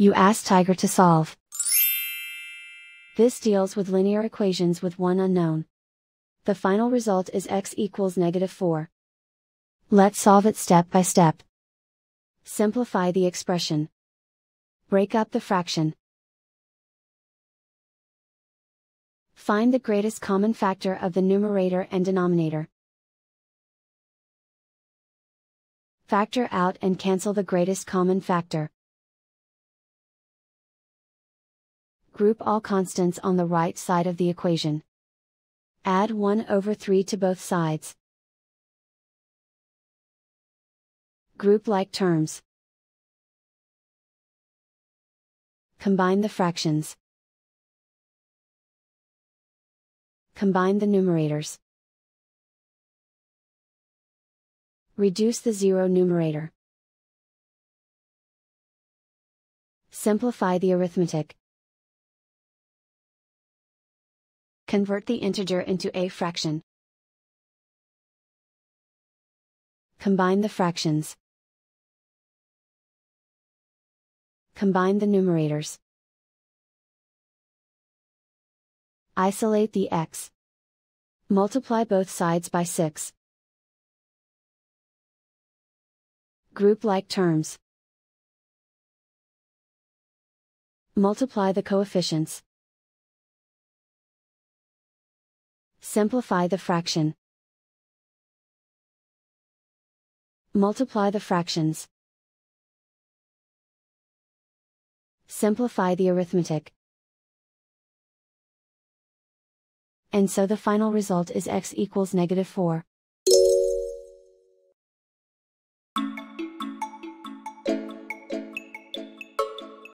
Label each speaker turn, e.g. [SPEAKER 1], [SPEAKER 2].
[SPEAKER 1] You ask Tiger to solve. This deals with linear equations with one unknown. The final result is x equals -4. Let's solve it step by step. Simplify the expression. Break up the fraction. Find the greatest common factor of the numerator and denominator. Factor out and cancel the greatest common factor. Group all constants on the right side of the equation. Add 1/3 to both sides. Group like terms. Combine the fractions. Combine the numerators. Reduce the zero numerator. Simplify the arithmetic. Convert the integer into a fraction. Combine the fractions. Combine the numerators. Isolate the x. Multiply both sides by 6. Group like terms. Multiply the coefficients. Simplify the fraction. Multiply the fractions. Simplify the arithmetic. And so the final result is x equals -4.